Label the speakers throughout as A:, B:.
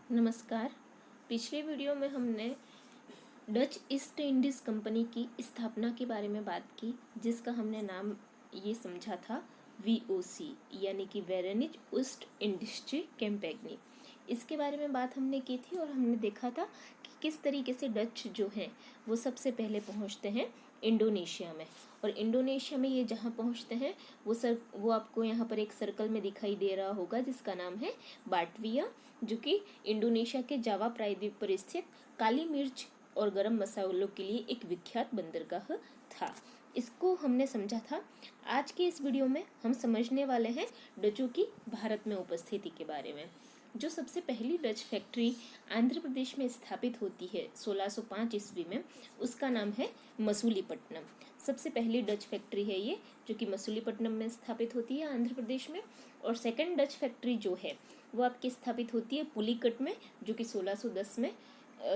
A: नमस्कार। पिछले वीडियो में हमने डच ईस्ट इंडीज़ कंपनी की स्थापना के बारे में बात की, जिसका हमने नाम ये समझा था वीओसी, यानी कि वेरेनिच ईस्ट इंडस्ट्री कंपनी। इसके बारे में बात हमने की थी और हमने देखा था कि किस तरीके से डच जो हैं वो सबसे पहले पहुंचते हैं इंडोनेशिया में। और इंडोनेशिया में ये जहाँ पहुंचते हैं वो आपको यहाँ पर एक सर्कल में दिखाई दे रहा होगा, जिसका नाम है बाटविया, जो कि इंडोनेशिया के जावा प्रायद्वीप पर स्थित काली मिर्च और गरम मसालों के लिए एक विख्यात बंदरगाह था। इसको हमने समझा था। आज के इस वीडियो में हम समझने वाले हैं डचों की भारत में उपस्थिति के बारे में। जो सबसे पहली डच फैक्ट्री आंध्र प्रदेश में स्थापित होती है 1605 ईस्वी में, उसका नाम है मसूलीपट्टनम। सबसे पहली डच फैक्ट्री है ये, जो कि मसूलीपट्टनम में स्थापित होती है आंध्र प्रदेश में। और सेकंड डच फैक्ट्री जो है वो आपकी स्थापित होती है पुलिकट में, जो कि 1610 में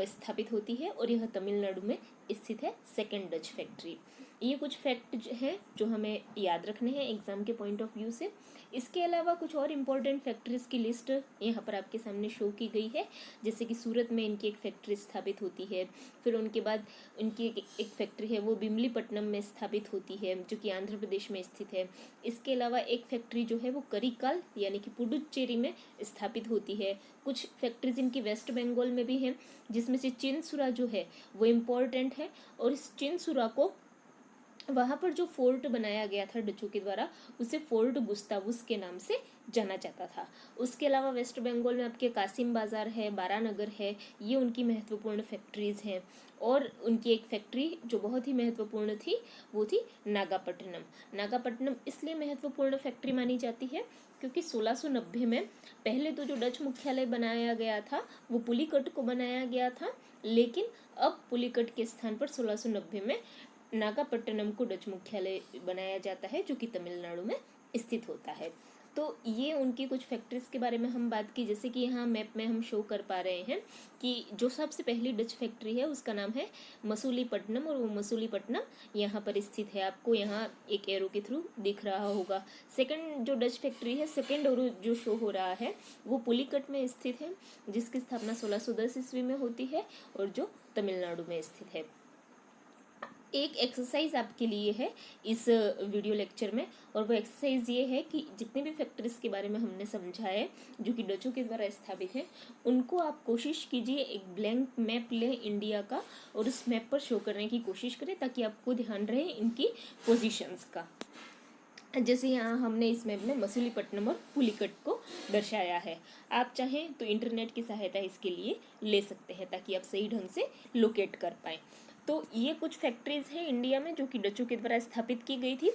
A: स्थापित होती है, और यह तमिलनाडु में स्थित है सेकंड डच फैक्ट्री। ये कुछ फैक्ट हैं जो हमें याद रखने हैं एग्जाम के पॉइंट ऑफ व्यू से। इसके अलावा कुछ और इम्पोर्टेंट फैक्ट्रीज की लिस्ट यहाँ पर आपके सामने शो की गई है, जैसे कि सूरत में इनकी एक फैक्ट्री स्थापित होती है। फिर उनके बाद इनकी एक फैक्ट्री है वो बिमलीपट्टनम में स्थापित होती है, जो कि आंध्र प्रदेश में स्थित है। इसके अलावा एक फैक्ट्री जो है वो करिकाल यानी कि पुडुचेरी में स्थापित होती है। कुछ फैक्ट्रीज इनकी वेस्ट बंगाल में भी हैं, जिसमें से चिनसुरा जो है वो इम्पोर्टेंट है। और इस चिनसुरा को वहाँ पर जो फोर्ट बनाया गया था डचों के द्वारा, उसे फोर्ट गुस्तावुस के नाम से जाना जाता था। उसके अलावा वेस्ट बंगाल में आपके कासिम बाजार है, बारानगर है, ये उनकी महत्वपूर्ण फैक्ट्रीज हैं। और उनकी एक फैक्ट्री जो बहुत ही महत्वपूर्ण थी वो थी नागापट्टनम। नागापट्टनम इसलिए महत्वपूर्ण फैक्ट्री मानी जाती है क्योंकि 1690 में पहले तो जो डच मुख्यालय बनाया गया था वो पुलिकट को बनाया गया था, लेकिन अब पुलिकट के स्थान पर 1690 में नागापट्टनम को डच मुख्यालय बनाया जाता है, जो कि तमिलनाडु में स्थित होता है। तो ये उनकी कुछ फैक्ट्रीज के बारे में हम बात की, जैसे कि यहाँ मैप में हम शो कर पा रहे हैं कि जो सबसे पहली डच फैक्ट्री है उसका नाम है मसूलीपट्टनम, और वो मसूलीपट्टनम यहाँ पर स्थित है। आपको यहाँ एक एरो के थ्रू दिख रहा होगा। सेकंड जो डच फैक्ट्री है, सेकंड और जो शो हो रहा है वो पुलिकट में स्थित है, जिसकी स्थापना 1610 ईस्वी में होती है और जो तमिलनाडु में स्थित है। एक एक्सरसाइज आपके लिए है इस वीडियो लेक्चर में, और वो एक्सरसाइज ये है कि जितने भी फैक्ट्रीज के बारे में हमने समझा है जो कि डचों के द्वारा स्थापित है, उनको आप कोशिश कीजिए एक ब्लैंक मैप लें इंडिया का और उस मैप पर शो करने की कोशिश करें, ताकि आपको ध्यान रहे इनकी पोजीशंस का। जैसे यहाँ हमने इस मैप में मसूलीपट्टनम और पुलिकट को दर्शाया है। आप चाहें तो इंटरनेट की सहायता इसके लिए ले सकते हैं, ताकि आप सही ढंग से लोकेट कर पाएँ। तो ये कुछ फैक्ट्रीज हैं इंडिया में जो कि डचों के द्वारा स्थापित की गई थी।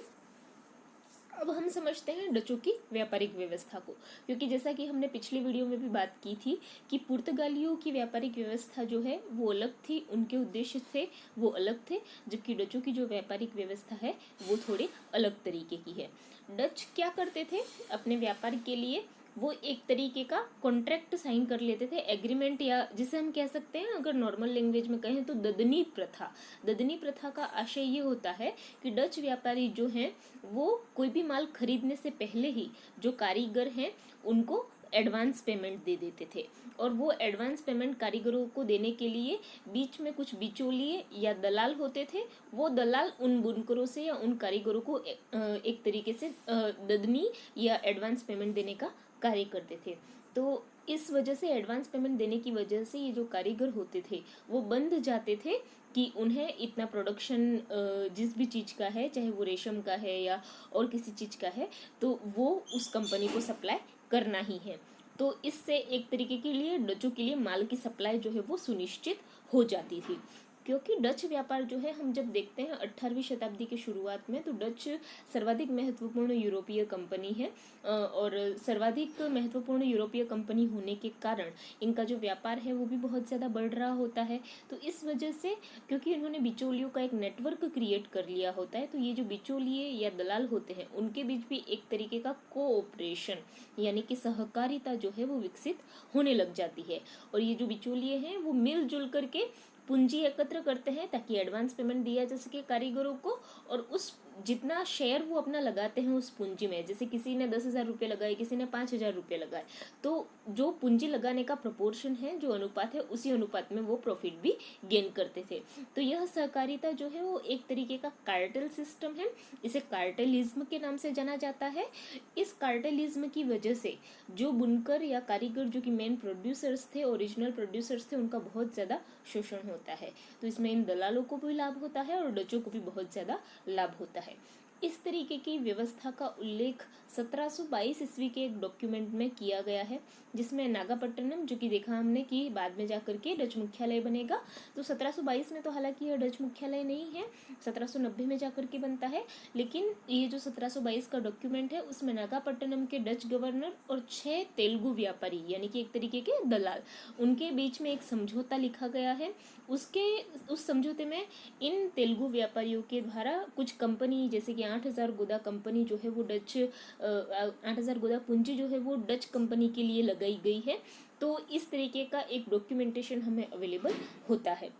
A: अब हम समझते हैं डचों की व्यापारिक व्यवस्था को, क्योंकि जैसा कि हमने पिछली वीडियो में भी बात की थी कि पुर्तगालियों की व्यापारिक व्यवस्था जो है वो अलग थी, उनके उद्देश्य थे वो अलग थे, जबकि डचों की जो व्यापारिक व्यवस्था है वो थोड़ी अलग तरीके की है। डच क्या करते थे अपने व्यापार के लिए, वो एक तरीके का कॉन्ट्रैक्ट साइन कर लेते थे, एग्रीमेंट, या जिसे हम कह सकते हैं अगर नॉर्मल लैंग्वेज में कहें तो ददनी प्रथा। ददनी प्रथा का आशय ये होता है कि डच व्यापारी जो हैं वो कोई भी माल खरीदने से पहले ही जो कारीगर हैं उनको एडवांस पेमेंट दे देते थे, और वो एडवांस पेमेंट कारीगरों को देने के लिए बीच में कुछ बिचौलिए या दलाल होते थे। वो दलाल उन बुनकरों से या उन कारीगरों को एक तरीके से ददनी या एडवांस पेमेंट देने का कार्य करते थे। तो इस वजह से एडवांस पेमेंट देने की वजह से ये जो कारीगर होते थे वो बंध जाते थे कि उन्हें इतना प्रोडक्शन जिस भी चीज़ का है, चाहे वो रेशम का है या और किसी चीज़ का है, तो वो उस कंपनी को सप्लाई करना ही है। तो इससे एक तरीके के लिए डचों के लिए माल की सप्लाई जो है वो सुनिश्चित हो जाती थी। क्योंकि डच व्यापार जो है हम जब देखते हैं 18वीं शताब्दी के शुरुआत में, तो डच सर्वाधिक महत्वपूर्ण यूरोपीय कंपनी है, और सर्वाधिक महत्वपूर्ण यूरोपीय कंपनी होने के कारण इनका जो व्यापार है वो भी बहुत ज़्यादा बढ़ रहा होता है। तो इस वजह से क्योंकि इन्होंने बिचौलियों का एक नेटवर्क क्रिएट कर लिया होता है, तो ये जो बिचौलिए या दलाल होते हैं उनके बीच भी एक तरीके का कोऑपरेशन यानी कि सहकारिता जो है वो विकसित होने लग जाती है। और ये जो बिचौलिए हैं वो मिलजुल करके पूंजी एकत्र करते हैं ताकि एडवांस पेमेंट दिया जा सके कारीगरों को, और उस जितना शेयर वो अपना लगाते हैं उस पूंजी में, जैसे किसी ने 10,000 रुपये लगाए, किसी ने 5,000 रुपये लगाए, तो जो पूंजी लगाने का प्रोपोर्शन है, जो अनुपात है, उसी अनुपात में वो प्रॉफिट भी गेन करते थे। तो यह सहकारिता जो है वो एक तरीके का कार्टेल सिस्टम है, इसे कार्टेलिज्म के नाम से जाना जाता है। इस कार्टेलिज्म की वजह से जो बुनकर या कारीगर जो कि मेन प्रोड्यूसर्स थे, ओरिजिनल प्रोड्यूसर्स थे, उनका बहुत ज़्यादा शोषण होता है। तो इसमें इन दलालों को भी लाभ होता है और डचों को भी बहुत ज़्यादा लाभ होता है। इस तरीके की व्यवस्था का उल्लेख 1722 ईस्वी के एक डॉक्यूमेंट में किया गया है, जिसमें नागापट्टनम, जो कि देखा हमने कि बाद में जाकर के डच मुख्यालय बनेगा, तो 1722 में तो हालांकि यह डच मुख्यालय नहीं है, 1790 में जाकर के बनता है। लेकिन ये जो 1722 का डॉक्यूमेंट है उसमें नागापट्टनम के डच गवर्नर और 6 तेलुगु व्यापारी यानी कि एक तरीके के दलाल, उनके बीच में एक समझौता लिखा गया है। उस समझौते में इन तेलुगु व्यापारियों के द्वारा कुछ कंपनी, जैसे कि 8,000 गोदा कंपनी जो है वो डच 8,000 गोदा पूंजी जो है वो डच कंपनी के लिए लगाई गई है। तो इस तरीके का एक डॉक्यूमेंटेशन हमें अवेलेबल होता है।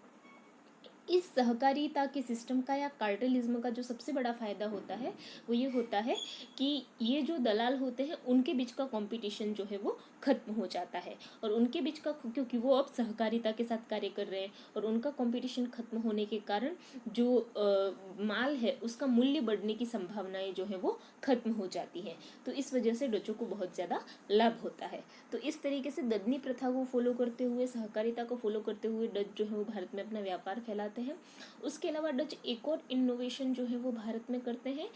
A: इस सहकारिता के सिस्टम का या कार्टेलिज्म का जो सबसे बड़ा फायदा होता है वो ये होता है कि ये जो दलाल होते हैं उनके बीच का कंपटीशन जो है वो खत्म हो जाता है, और उनके बीच का, क्योंकि वो अब सहकारिता के साथ कार्य कर रहे हैं और उनका कंपटीशन खत्म होने के कारण जो माल है उसका मूल्य बढ़ने की संभावनाएं जो है वो खत्म हो जाती हैं। तो इस वजह से डचों को बहुत ज़्यादा लाभ होता है। तो इस तरीके से ददनी प्रथा को फॉलो करते हुए, सहकारिता को फॉलो करते हुए डच जो है वो भारत में अपना व्यापार फैलाते हैं। उसके अलावा डच एक और इनोवेशन जो है वो भारत में करते हैं।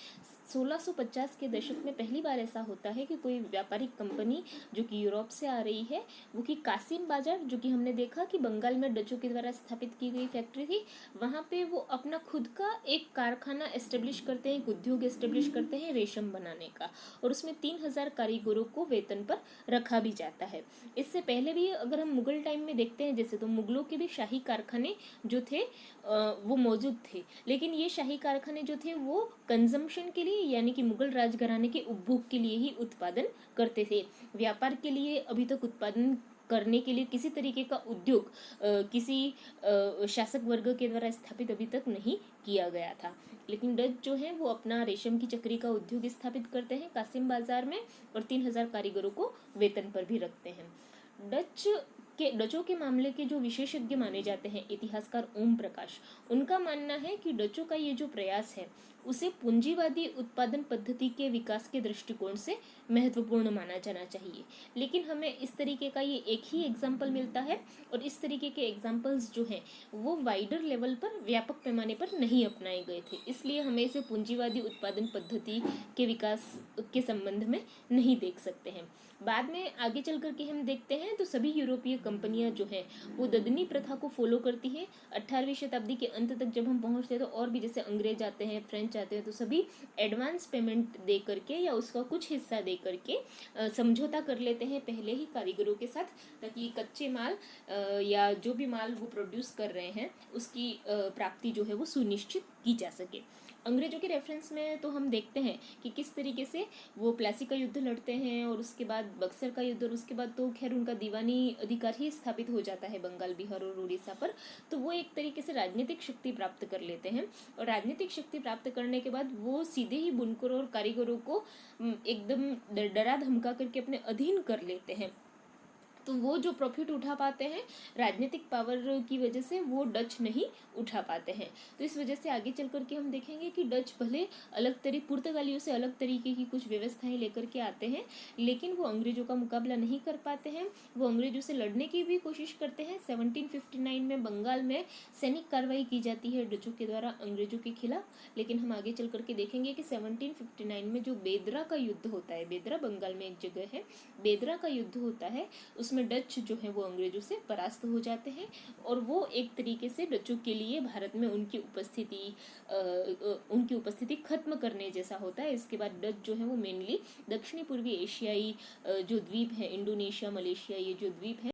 A: 1650 के दशक में पहली बार ऐसा होता है कि कोई व्यापारिक कंपनी जो कि यूरोप से आ रही है, वो कि कासिम बाजार, जो कि हमने देखा कि बंगाल में डचों के द्वारा स्थापित की गई फैक्ट्री थी, वहाँ पे वो अपना खुद का एक कारखाना एस्टेब्लिश करते हैं, एक उद्योग एस्टेब्लिश करते हैं रेशम बनाने का, और उसमें 3,000 कारीगरों को वेतन पर रखा भी जाता है। इससे पहले भी अगर हम मुगल टाइम में देखते हैं जैसे, तो मुगलों के भी शाही कारखाने जो थे वो मौजूद थे, लेकिन ये शाही कारखाने जो थे वो कंजम्पशन के लिए यानी कि मुगल राजघराने के उपभोग के लिए ही उत्पादन करते थे। व्यापार के लिए अभी तक उत्पादन करने के लिए किसी तरीके का उद्योग किसी शासक वर्ग के द्वारा स्थापित अभी तक नहीं किया गया था। लेकिन डच जो है वो अपना रेशम की चक्री का उद्योग स्थापित करते हैं कासिम बाजार में, और 3,000 कारीगरों को वेतन पर भी रखते हैं। डचों के मामले के जो विशेषज्ञ माने जाते हैं इतिहासकार ओम प्रकाश, उनका मानना है कि डचों का ये जो प्रयास है उसे पूंजीवादी उत्पादन पद्धति के विकास के दृष्टिकोण से महत्वपूर्ण माना जाना चाहिए। लेकिन हमें इस तरीके का ये एक ही एग्जाम्पल मिलता है, और इस तरीके के एग्जाम्पल्स जो हैं वो वाइडर लेवल पर, व्यापक पैमाने पर नहीं अपनाए गए थे, इसलिए हमें इसे पूंजीवादी उत्पादन पद्धति के विकास के संबंध में नहीं देख सकते हैं। बाद में आगे चल करके हम देखते हैं तो सभी यूरोपीय कंपनियां जो हैं वो ददनी प्रथा को फॉलो करती हैं। 18वीं शताब्दी के अंत तक जब हम पहुंचते हैं तो और भी, जैसे अंग्रेज आते हैं, फ्रेंच आते हैं, तो सभी एडवांस पेमेंट दे करके या उसका कुछ हिस्सा दे करके समझौता कर लेते हैं पहले ही कारीगरों के साथ, ताकि कच्चे माल या जो भी माल वो प्रोड्यूस कर रहे हैं उसकी प्राप्ति जो है वो सुनिश्चित की जा सके। अंग्रेजों के रेफरेंस में तो हम देखते हैं कि किस तरीके से वो प्लासी का युद्ध लड़ते हैं, और उसके बाद बक्सर का युद्ध, और उसके बाद तो खैर उनका दीवानी अधिकार ही स्थापित हो जाता है बंगाल, बिहार और उड़ीसा पर। तो वो एक तरीके से राजनीतिक शक्ति प्राप्त कर लेते हैं, और राजनीतिक शक्ति प्राप्त करने के बाद वो सीधे ही बुनकरों और कारीगरों को एकदम डरा धमका करके अपने अधीन कर लेते हैं। तो वो जो प्रॉफिट उठा पाते हैं राजनीतिक पावर की वजह से, वो डच नहीं उठा पाते हैं। तो इस वजह से आगे चल करके हम देखेंगे कि डच भले पुर्तगालियों से अलग तरीके की कुछ व्यवस्थाएं लेकर के आते हैं, लेकिन वो अंग्रेजों का मुकाबला नहीं कर पाते हैं। वो अंग्रेजों से लड़ने की भी कोशिश करते हैं। 1759 में बंगाल में सैनिक कार्रवाई की जाती है डचों के द्वारा अंग्रेजों के खिलाफ, लेकिन हम आगे चल करके देखेंगे कि 1759 में जो बेदरा का युद्ध होता है, बेदरा बंगाल में एक जगह है, बेदरा का युद्ध होता है, उसमें डच जो है वो अंग्रेजों से परास्त हो जाते हैं, और वो एक तरीके से डचों के लिए भारत में उनकी उपस्थिति खत्म करने जैसा होता है। इसके बाद डच जो है वो मेनली दक्षिणी पूर्वी एशियाई जो द्वीप है, इंडोनेशिया, मलेशिया, ये जो द्वीप है